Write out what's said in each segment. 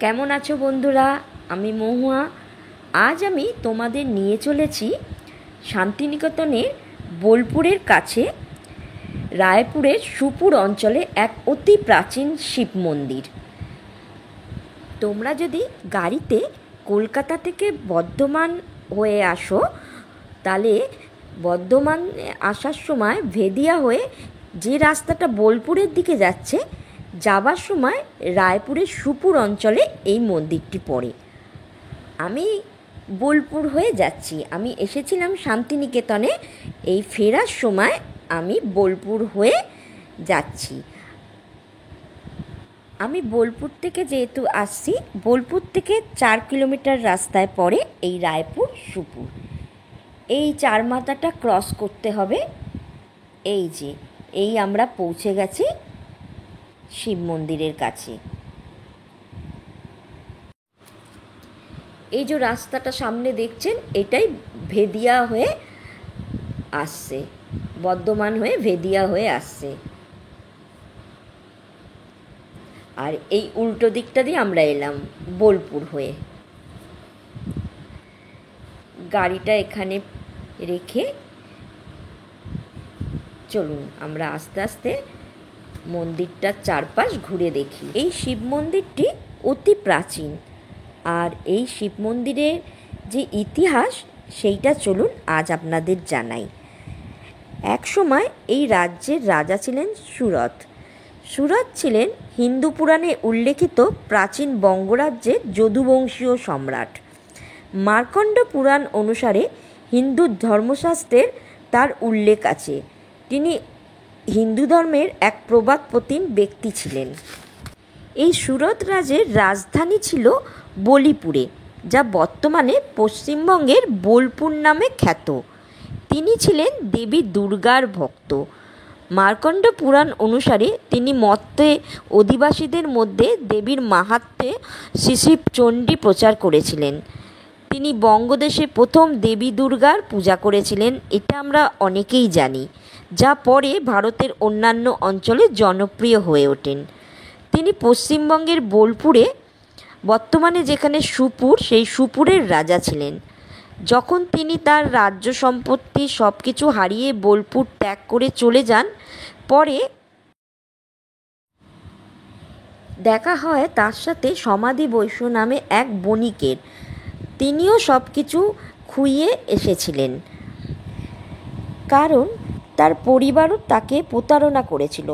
কেমন আছো বন্ধুরা? আমি মহুয়া। আজ আমি তোমাদের নিয়ে চলেছি শান্তিনিকেতনের বোলপুরের কাছে রায়পুরের সুপুর অঞ্চলে এক অতি প্রাচীন শিব মন্দির। তোমরা যদি গাড়িতে কলকাতা থেকে বর্ধমান হয়ে আসো, তাহলে বর্ধমান আসার সময় ভেদিয়া হয়ে যে রাস্তাটা বোলপুরের দিকে যাচ্ছে, যাবার সময় রায়পুরের সুপুর অঞ্চলে এই মন্দিরটি পড়ে। আমি বোলপুর হয়ে যাচ্ছি, আমি এসেছিলাম শান্তিনিকেতনে, এই ফেরার সময় আমি বোলপুর হয়ে যাচ্ছি। আমি বোলপুর থেকে যেহেতু আসছি, বোলপুর থেকে 4 কিলোমিটার রাস্তায় পড়ে এই রায়পুর সুপুর। এই চার মাথাটা ক্রস করতে হবে। এই আমরা পৌঁছে গেছি শিব মন্দিরের কাছে। এই যে রাস্তাটা সামনে দেখছেন, এটাই ভেদিয়া হয়ে আসছে, বর্ধমান হয়ে ভেদিয়া হয়ে আসছে। আর এই উল্টো দিকটা দিয়ে আমরা এলাম বোলপুর হয়ে। গাড়িটা এখানে রেখে চলুন আমরা আস্তে আস্তে মন্দিরটার চারপাশ ঘুরে দেখি। এই শিব মন্দিরটি অতি প্রাচীন, আর এই শিব মন্দিরের যে ইতিহাস সেইটা চলুন আজ আপনাদের জানাই। এক সময় এই রাজ্যের রাজা ছিলেন সুরথ। সুরথ ছিলেন হিন্দু পুরাণে উল্লেখিত প্রাচীন বঙ্গরাজ্যের যদুবংশীয় সম্রাট। মার্কণ্ড পুরাণ অনুসারে হিন্দু ধর্মশাস্ত্রের তার উল্লেখ আছে। তিনি হিন্দু ধর্মের এক প্রবাদপ্রতিম ব্যক্তি ছিলেন। এই সুরথ রাজের রাজধানী ছিল বলিপুরে, যা বর্তমানে পশ্চিমবঙ্গের বোলপুর নামে খ্যাত। তিনি ছিলেন দেবী দুর্গার ভক্ত। মার্কণ্ড পুরাণ অনুসারে তিনি মর্তে অধিবাসীদের মধ্যে দেবীর মাহাত্ম্যে শ্রী শিব চণ্ডী প্রচার করেছিলেন। তিনি বঙ্গদেশে প্রথম দেবী দুর্গার পূজা করেছিলেন, এটা আমরা অনেকেই জানি, যা পরে ভারতের অন্যান্য অঞ্চলে জনপ্রিয় হয়ে ওঠেন। তিনি পশ্চিমবঙ্গের বোলপুরে, বর্তমানে যেখানে সুপুর, সেই সুপুরের রাজা ছিলেন। যখন তিনি তার রাজ্য সম্পত্তি সব কিছু হারিয়ে বোলপুর ত্যাগ করে চলে যান, পরে দেখা হয় তার সাথে সমাধি বৈশ্য নামে এক বণিকের। তিনিও সব কিছু খুইয়ে এসেছিলেন, কারণ তার পরিবারও তাকে প্রতারণা করেছিল।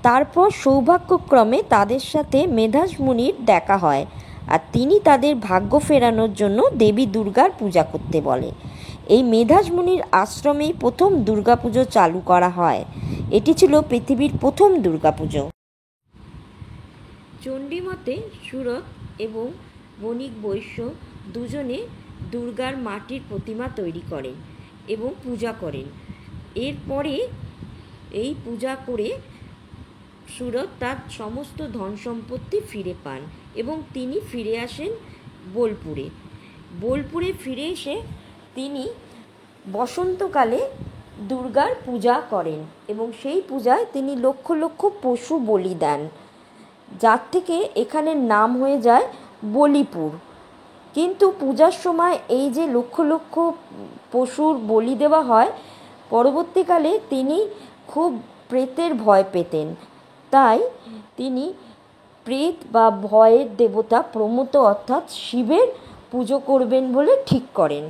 তারপর সৌভাগ্যক্রমে তাদের সাথে মেধাস মুনির দেখা হয়, আর তিনি তাদের ভাগ্য ফেরানোর জন্য দেবী দুর্গার পূজা করতে বলে। এই মেধাস মুনির আশ্রমেই প্রথম দুর্গাপুজো চালু করা হয়। এটি ছিল পৃথিবীর প্রথম দুর্গাপুজো। চণ্ডীমতে সুরথ এবং বণিক বৈশ্য দুজনে দুর্গার মাটির প্রতিমা তৈরি করেন এবং পূজা করেন। এরপরে এই পূজা করে সুরথ তার সমস্ত ধন সম্পত্তি ফিরে পান এবং তিনি ফিরে আসেন বোলপুরে। বোলপুরে ফিরে এসে তিনি বসন্তকালে দুর্গার পূজা করেন এবং সেই পূজায় তিনি লক্ষ লক্ষ পশু বলি দেন, যার থেকে এখানের নাম হয়ে যায় বলিপুর। কিন্তু পূজার সময় এই যে লক্ষ লক্ষ পশুর বলি দেওয়া হয়, পরবর্তীকালে তিনি খুব প্রেতের ভয় পেতেন, তাই তিনি প্রেত বা ভয়ের দেবতা প্রমথ অর্থাৎ শিবের পুজো করবেন বলে ঠিক করেন।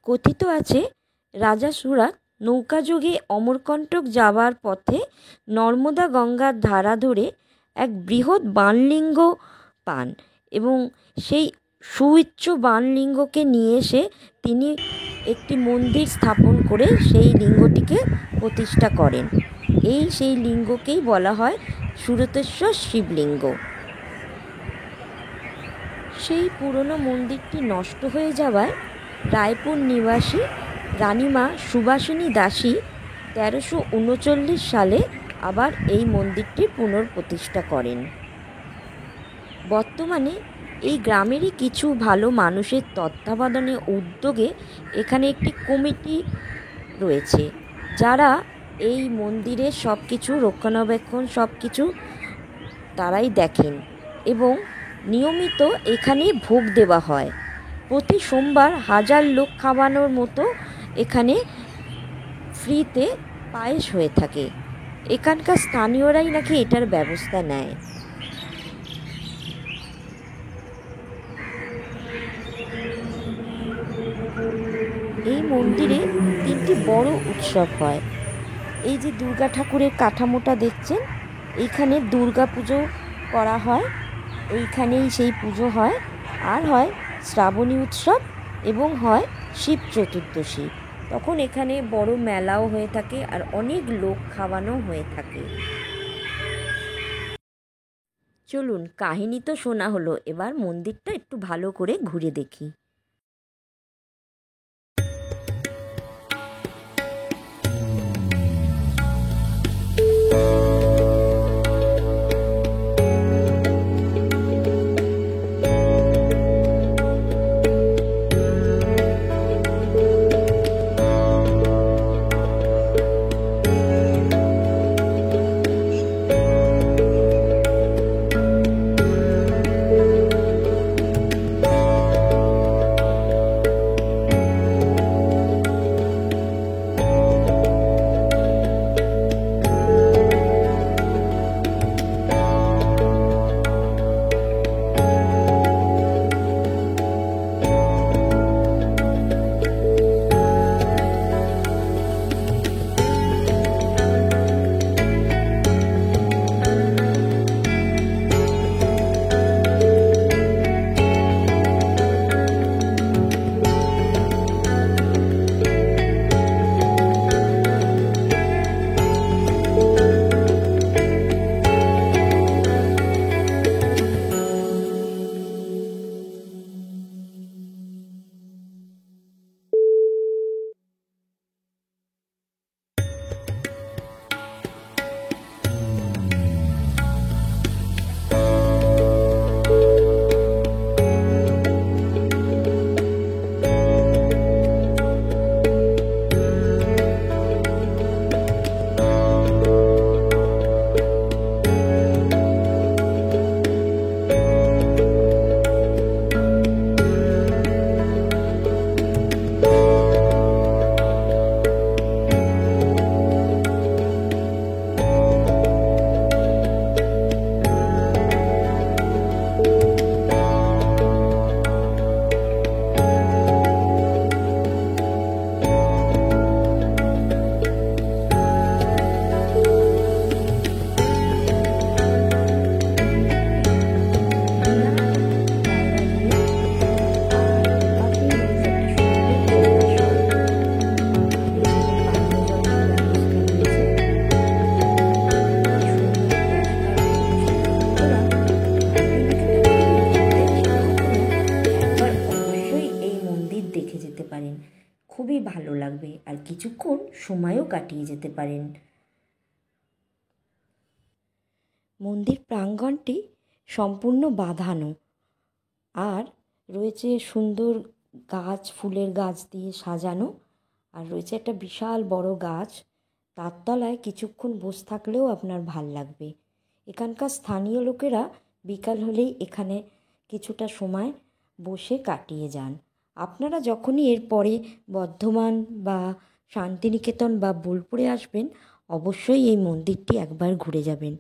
কথিত আছে রাজা সুরথ নৌকাযোগে অমরকণ্টক যাওয়ার পথে নর্মদা গঙ্গার ধারা ধরে এক বৃহৎ বাণলিঙ্গ পান এবং সেই সুউচ্চ বাণলিঙ্গকে নিয়ে এসে তিনি একটি মন্দির স্থাপন করে সেই লিঙ্গটিকে প্রতিষ্ঠা করেন। সেই লিঙ্গকেই বলা হয় সুরতেশ্বর শিবলিঙ্গ। সেই পুরনো মন্দিরটি নষ্ট হয়ে যাওয়ায় রায়পুর নিবাসী রানীমা সুবাসিনী দাসী 1339 সালে আবার এই মন্দিরটির পুনঃপ্রতিষ্ঠা করেন। বর্তমানে এই গ্রামেরই কিছু ভালো মানুষের তত্ত্বাবধানে উদ্যোগে এখানে একটি কমিটি রয়েছে, যারা এই মন্দিরের সব কিছু রক্ষণাবেক্ষণ সব কিছু তারাই দেখেন এবং নিয়মিত এখানে ভোগ দেওয়া হয়। প্রতি সোমবার 1000 লোক খাওয়ানোর মতো এখানে ফ্রিতে পায়েস হয়ে থাকে। এখানকার স্থানীয়রাই নাকি এটার ব্যবস্থা নেয়। এই মন্দিরে 3টি বড় উৎসব হয়। এই যে দুর্গা ঠাকুরের কাঠামোটা দেখছেন, এইখানে দুর্গা পুজো করা হয়, এইখানেই সেই পুজো হয়। আর হয় শ্রাবণী উৎসব এবং হয় শিব চতুর্দশী। তখন এখানে বড় মেলাও হয়ে থাকে আর অনেক লোক খাওয়ানো হয়ে থাকে। চলুন, কাহিনী তো শোনা হলো, এবার মন্দিরটা একটু ভালো করে ঘুরে দেখি। খুবই ভালো লাগবে আর কিছুক্ষণ সময়ও কাটিয়ে যেতে পারেন। মন্দির প্রাঙ্গণটি সম্পূর্ণ বাঁধানো আর রয়েছে সুন্দর গাছ, ফুলের গাছ দিয়ে সাজানো, আর রয়েছে একটা বিশাল বড় গাছ। তার তলায় কিছুক্ষণ বসে থাকলেও আপনার ভাল লাগবে। এখানকার স্থানীয় লোকেরা বিকাল হলেই এখানে কিছুটা সময় বসে কাটিয়ে যান। আপনারা যখনই এরপরে বর্ধমান বা শান্তিনিকেতন বা বোলপুরে আসবেন, অবশ্যই এই মন্দিরটি একবার ঘুরে যাবেন।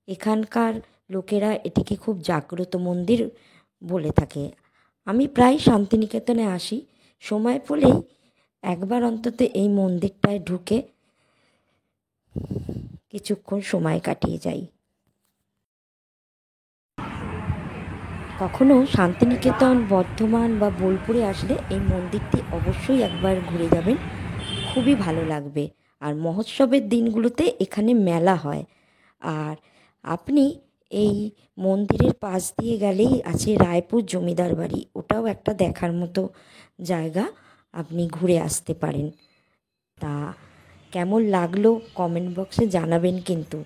এখানকার লোকেরা এটিকে খুব জাগ্রত মন্দির বলে থাকে। আমি প্রায় শান্তিনিকেতনে আসি, সময় পেলেই একবার অন্তত এই মন্দিরটায় ঢুকে কিছুক্ষণ সময় কাটিয়ে যাই। কখনো শান্তিনিকেতন, বর্ধমান বা বোলপুরে আসলে এই মন্দিরটি অবশ্যই একবার ঘুরে যাবেন, খুবই ভালো লাগবে। আর মহোৎসবের দিনগুলোতে এখানে মেলা হয়। আর আপনি এই মন্দিরের পাশ দিয়ে গেলেই আছে রায়পুর জমিদার বাড়ি, ওটাও একটা দেখার মতো জায়গা, আপনি ঘুরে আসতে পারেন। তা কেমন লাগলো কমেন্ট বক্সে জানাবেন কিন্তু।